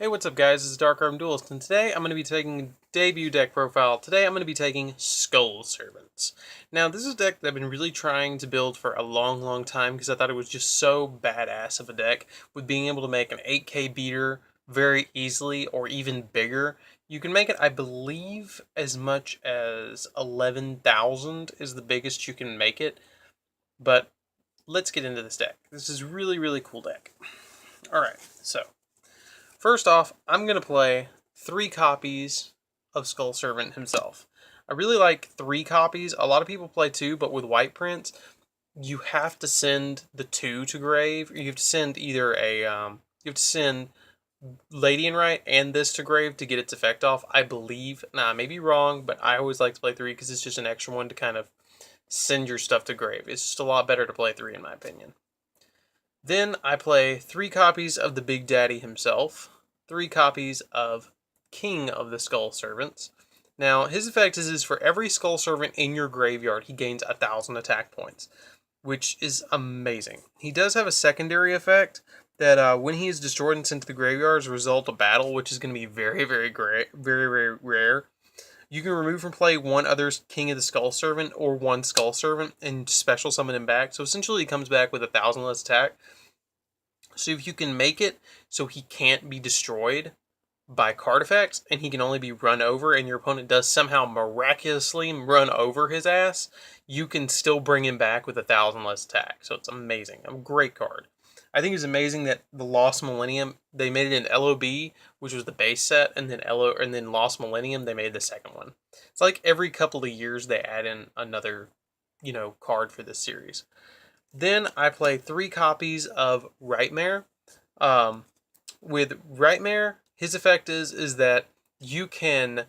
Hey, what's up guys, this is DarkArmedAlliance, and today I'm going to be taking a debut deck profile. Today I'm going to be taking Skull Servants. Now, this is a deck that I've been really trying to build for a long time because I thought it was just so badass of a deck with being able to make an 8k beater very easily or even bigger. You can make it, I believe, as much as 11,000 is the biggest you can make it, but let's get into this deck. This is really cool deck. Alright, so first off, I'm going to play 3 copies of Skull Servant himself. I really like 3 copies. A lot of people play 2, but with white prints, you have to send the 2 to grave. You have to send either a, you have to send Lady in Right and this to grave to get its effect off, I believe. Nah, I may be wrong, but I always like to play 3 because it's just an extra one to kind of send your stuff to grave. It's just a lot better to play 3 in my opinion. Then I play 3 copies of the Big Daddy himself, 3 copies of King of the Skull Servants. Now, his effect is for every Skull Servant in your graveyard, he gains 1,000 attack points, which is amazing. He does have a secondary effect that when he is destroyed and sent to the graveyard as a result of battle, which is going to be very rare, you can remove from play one other King of the Skull Servant or one Skull Servant and special summon him back. So essentially he comes back with 1,000 less attack. So if you can make it so he can't be destroyed by card effects and he can only be run over and your opponent does somehow miraculously run over his ass, you can still bring him back with 1,000 less attack. So it's amazing. A great card. I think it's amazing that the Lost Millennium, they made it an LOB, which was the base set, and then Lost Millennium, they made the second one. It's like every couple of years they add in another, card for this series. Then I play 3 copies of Rightmare. With Rightmare, his effect is that you can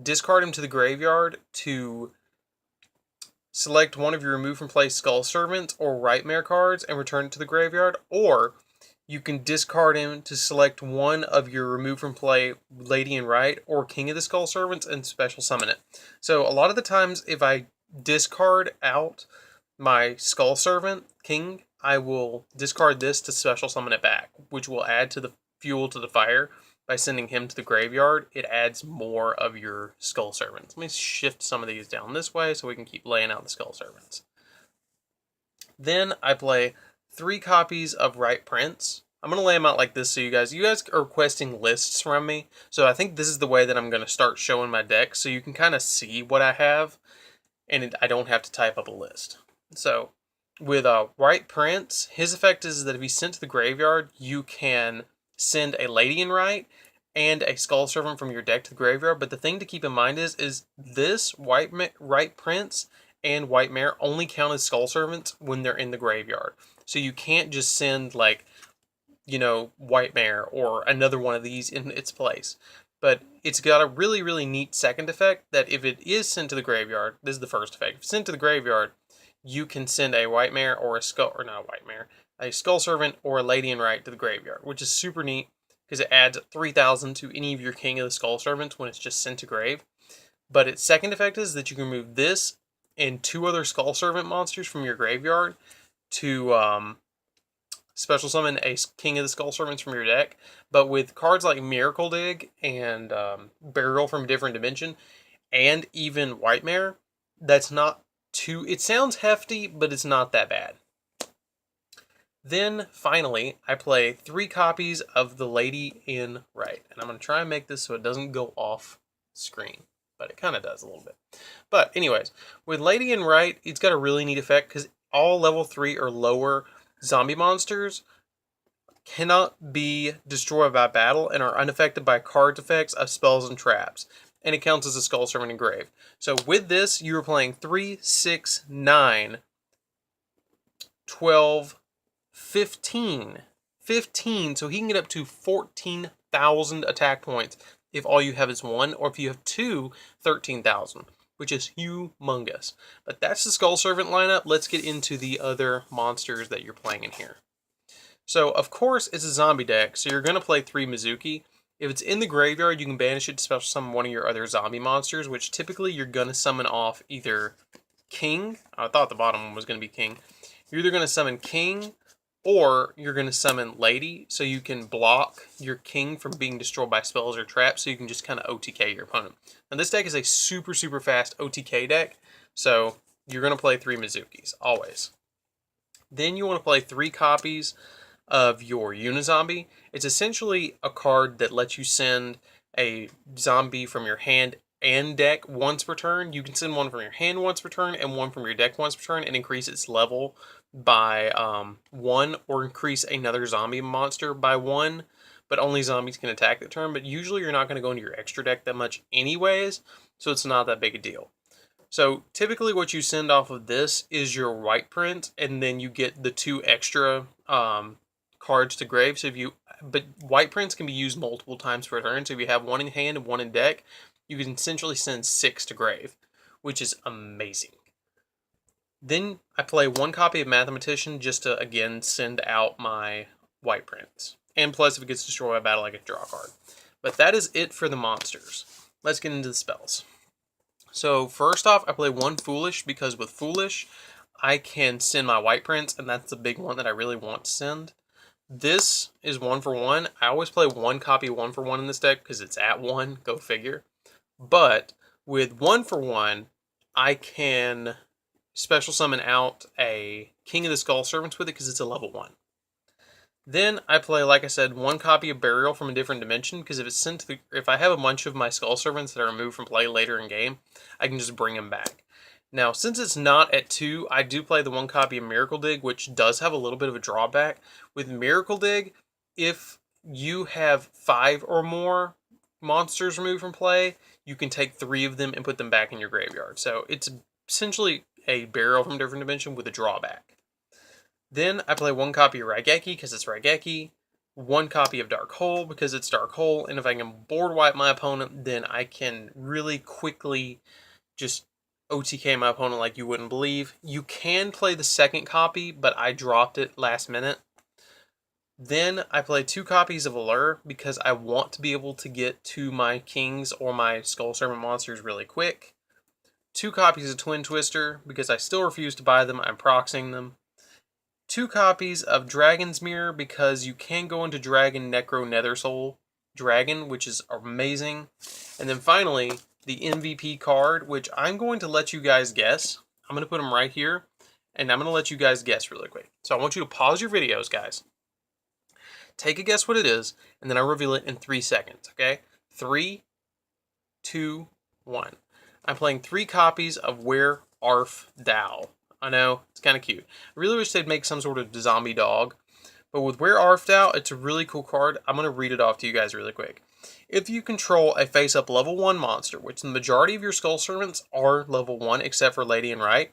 discard him to the graveyard to select one of your remove from play Skull Servants or Rightmare cards and return it to the graveyard, or you can discard him to select one of your remove from play Lady in Right or King of the Skull Servants and special summon it. So a lot of the times if I discard out my Skull Servant King, I will discard this to special summon it back, which will add to the fuel to the fire. By sending him to the graveyard, it adds more of your Skull Servants. Let me shift some of these down this way so we can keep laying out the Skull Servants. Then I play 3 copies of Right Prince. I'm going to lay them out like this so you guys are requesting lists from me. So I think this is the way that I'm going to start showing my deck so you can kind of see what I have and I don't have to type up a list. So with Right Prince, his effect is that if he's sent to the graveyard, you can send a Lady in Right and a Skull Servant from your deck to the graveyard. But the thing to keep in mind is this Right Prince and White Mare only count as Skull Servants when they're in the graveyard. So you can't just send like, White Mare or another one of these in its place. But it's got a really neat second effect that if it is sent to the graveyard, this is the first effect. If it's sent to the graveyard, you can send a White Mare or a Skull Servant or a Lady in Right to the graveyard, which is super neat because it adds 3,000 to any of your King of the Skull Servants when it's just sent to grave. But its second effect is that you can remove this and 2 other Skull Servant monsters from your graveyard to special summon a King of the Skull Servants from your deck. But with cards like Miracle Dig and Burial from a Different Dimension and even White Mare, that's not too... It sounds hefty, but it's not that bad. Then, finally, I play 3 copies of the Lady in Right. And I'm going to try and make this so it doesn't go off screen. But it kind of does a little bit. But anyways, with Lady in Right, it's got a really neat effect because all level 3 or lower zombie monsters cannot be destroyed by battle and are unaffected by card effects of spells and traps. And it counts as a Skull Servant engraved. So with this, you are playing 3, 6, 9, 12, 15. 15, so he can get up to 14,000 attack points if all you have is 1, or if you have 2, 13,000, which is humongous. But that's the Skull Servant lineup. Let's get into the other monsters that you're playing in here. So, of course, it's a zombie deck, so you're going to play 3 Mizuki. If it's in the graveyard, you can banish it to special summon one of your other zombie monsters, which typically you're going to summon off either King. I thought the bottom one was going to be King. You're either going to summon King Or you're going to summon Lady, so you can block your king from being destroyed by spells or traps, so you can just kind of OTK your opponent. Now this deck is a super, super fast OTK deck, so you're going to play 3 Mizukis, always. Then you want to play 3 copies of your Unizombie. It's essentially a card that lets you send a zombie from your hand and deck once per turn. You can send one from your hand once per turn and one from your deck once per turn and increase its level by 1, or increase another zombie monster by 1, but only zombies can attack that turn. But usually you're not going to go into your extra deck that much anyways, so it's not that big a deal. So typically what you send off of this is your white print, and then you get the 2 extra cards to grave. But white prints can be used multiple times per turn, so if you have 1 in hand and 1 in deck, you can essentially send 6 to grave, which is amazing. Then I play 1 copy of Mathematician just to, again, send out my white prints. And plus, if it gets destroyed by battle, I get to draw a card. But that is it for the monsters. Let's get into the spells. So first off, I play 1 Foolish, because with Foolish, I can send my white prints, and that's the big one that I really want to send. This is 1 for 1. I always play 1 copy 1 for 1 in this deck, because it's at 1, go figure. But with 1 for 1, I can special summon out a King of the Skull Servants with it because it's a level 1. Then I play, like I said, 1 copy of Burial from a different dimension, because if it's sent to if I have a bunch of my Skull Servants that are removed from play later in game, I can just bring them back. Now, since it's not at 2, I do play the 1 copy of Miracle Dig, which does have a little bit of a drawback. With Miracle Dig, if you have 5 or more monsters removed from play, you can take 3 of them and put them back in your graveyard. So it's essentially a Burial from a different dimension with a drawback. Then I play 1 copy of Raigeki because it's Raigeki, 1 copy of Dark Hole because it's Dark Hole, and if I can board wipe my opponent, then I can really quickly just OTK my opponent like you wouldn't believe. You can play the 2nd copy, but I dropped it last minute. Then I play 2 copies of Allure because I want to be able to get to my kings or my Skull Servant monsters really quick. 2 copies of Twin Twister because I still refuse to buy them. I'm proxying them. 2 copies of Dragon's Mirror because you can go into Dragon Necro Nethersoul Dragon, which is amazing. And then finally, the MVP card, which I'm going to let you guys guess. I'm going to put them right here, and I'm going to let you guys guess really quick. So I want you to pause your videos, guys. Take a guess what it is, and then I reveal it in 3 seconds, okay? 3, 2, 1. I'm playing 3 copies of Where Arf Thou. I know, it's kind of cute. I really wish they'd make some sort of zombie dog. But with Where Arf Thou, it's a really cool card. I'm going to read it off to you guys really quick. If you control a face-up level 1 monster, which the majority of your Skull Servants are level 1, except for Lady and Right.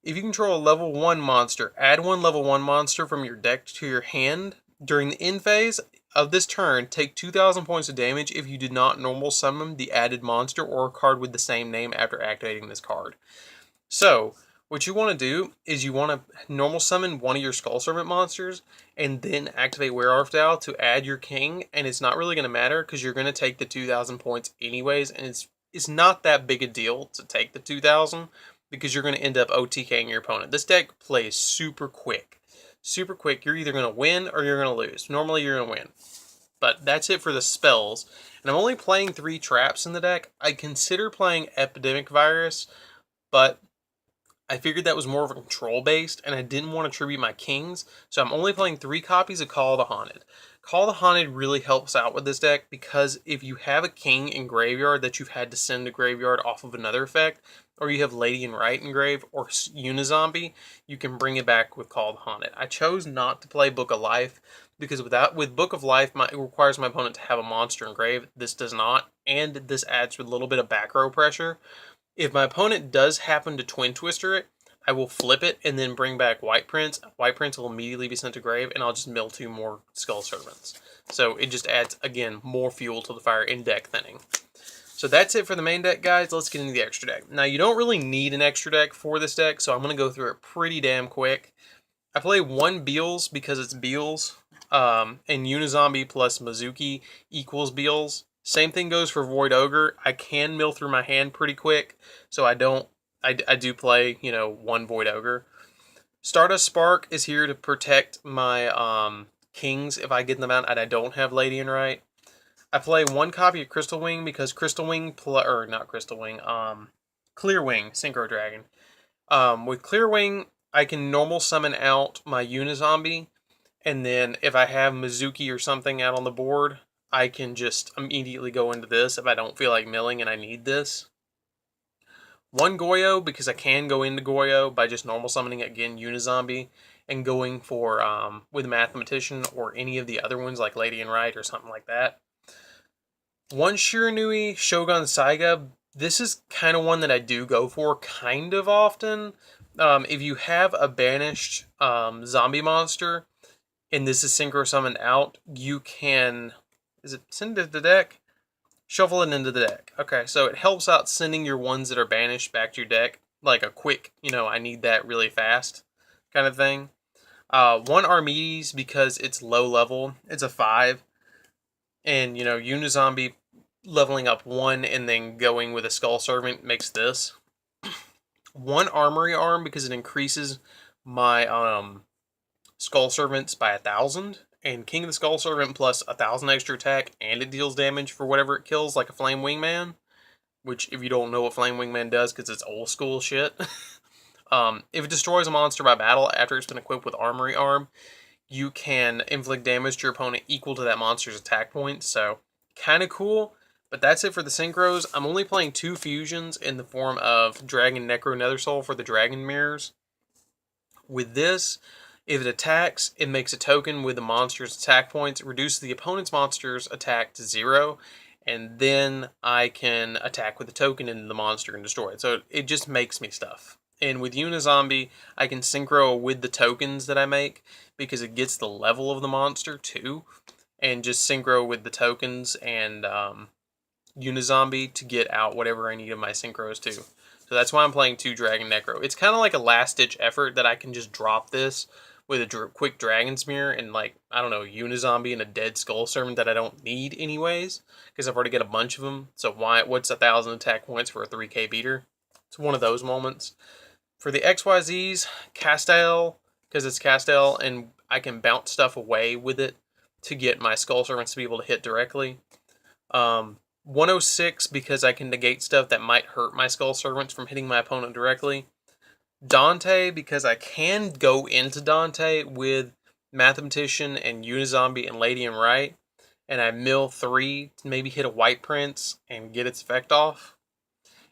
If you control a level 1 monster, add 1 level 1 monster from your deck to your hand. During the end phase of this turn, take 2,000 points of damage if you did not normal summon the added monster or a card with the same name after activating this card. So, what you want to do is you want to normal summon one of your Skull Servant monsters and then activate Where Art Thou to add your king, and it's not really going to matter because you're going to take the 2,000 points anyways, and it's not that big a deal to take the 2,000 because you're going to end up OTKing your opponent. This deck plays super quick. Super quick. You're either going to win or you're going to lose. Normally you're going to win. But that's it for the spells. And I'm only playing 3 traps in the deck. I consider playing Epidemic Virus, but I figured that was more of a control based, and I didn't want to tribute my kings, so I'm only playing 3 copies of Call of the Haunted. Call of the Haunted really helps out with this deck, because if you have a king in graveyard that you've had to send to graveyard off of another effect, or you have Lady in Right in grave, or Unizombie, you can bring it back with Call of the Haunted. I chose not to play Book of Life, because with Book of Life, it requires my opponent to have a monster in grave. This does not, and this adds a little bit of back row pressure. If my opponent does happen to Twin Twister it, I will flip it and then bring back White Prince. White Prince will immediately be sent to grave, and I'll just mill 2 more Skull Servants. So it just adds, again, more fuel to the fire in deck thinning. So that's it for the main deck, guys. Let's get into the extra deck. Now, you don't really need an extra deck for this deck, so I'm going to go through it pretty damn quick. I play 1 Beals because it's Beals, and Unizombie plus Mizuki equals Beals. Same thing goes for Void Ogre. I can mill through my hand pretty quick, so I do play, 1 Void Ogre. Stardust Spark is here to protect my kings if I get them out and I don't have Lady in right. I play one copy of Crystal Wing because Crystal Wing, or not Crystal Wing, Clear Wing, Synchro Dragon. With Clear Wing, I can normal summon out my Unizombie, and then if I have Mizuki or something out on the board, I can just immediately go into this if I don't feel like milling and I need this. One Goyo, because I can go into Goyo by just normal summoning again Unizombie and going for with Mathematician or any of the other ones like Lady in Right or something like that. One Shiranui Shogun Saiga. This is kind of one that I do go for kind of often. If you have a banished zombie monster and this is synchro summoned out, you can, is it send it to the deck? Shuffle it into the deck. Okay, so it helps out sending your ones that are banished back to your deck, like a quick, I need that really fast kind of thing. One Archimedes because it's low level. It's a 5. And, Unizombie leveling up 1 and then going with a Skull Servant makes this. One Armory Arm because it increases my Skull Servants by 1,000. And King of the Skull Servant plus 1,000 extra attack, and it deals damage for whatever it kills, like a Flame Wingman. Which, if you don't know what Flame Wingman does, because it's old school shit. If it destroys a monster by battle after it's been equipped with Armory Arm, you can inflict damage to your opponent equal to that monster's attack points. So, kind of cool. But that's it for the synchros. I'm only playing 2 fusions in the form of Dragon Necro Nethersoul for the Dragon Mirrors. With this, if it attacks, it makes a token with the monster's attack points. It reduces the opponent's monster's attack to 0. And then I can attack with the token into the monster and destroy it. So it just makes me stuff. And with Unizombie, I can synchro with the tokens that I make because it gets the level of the monster too. And just synchro with the tokens and Unizombie to get out whatever I need of my synchros too. So that's why I'm playing 2 Dragon Necro. It's kind of like a last-ditch effort that I can just drop this with a quick Dragon Smear and, like, I don't know, Unizombie and a dead Skull Servant that I don't need anyways, because I've already got a bunch of them. So what's 1,000 attack points for a 3k beater? It's one of those moments. For the XYZs, Castel, because it's Castel, and I can bounce stuff away with it to get my Skull Servants to be able to hit directly. 106, because I can negate stuff that might hurt my Skull Servants from hitting my opponent directly. Dante, because I can go into Dante with Mathematician and Unizombie and Lady in Right, and I mill 3 to maybe hit a White Prince and get its effect off.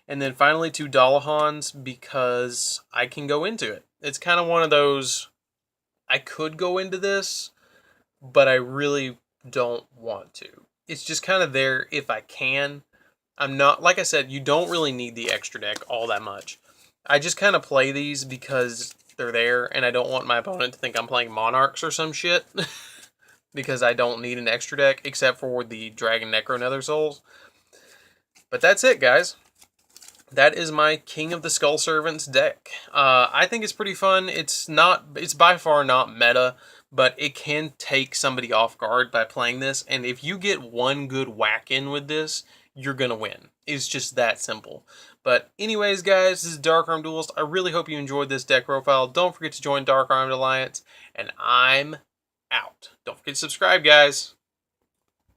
And then finally 2 Dollahans, because I can go into it. It's kind of one of those, I could go into this, but I really don't want to. It's just kind of there if I can. I'm not, like I said, you don't really need the extra deck all that much. I just kind of play these because they're there, and I don't want my opponent to think I'm playing Monarchs or some shit. Because I don't need an extra deck, except for the Dragon Necro Nethersouls. But that's it, guys. That is my King of the Skull Servants deck. I think it's pretty fun. It's by far not meta, but it can take somebody off guard by playing this. And if you get one good whack in with this, you're going to win. It's just that simple. But anyways, guys, this is Dark Armed Duelist. I really hope you enjoyed this deck profile. Don't forget to join Dark Armed Alliance. And I'm out. Don't forget to subscribe, guys.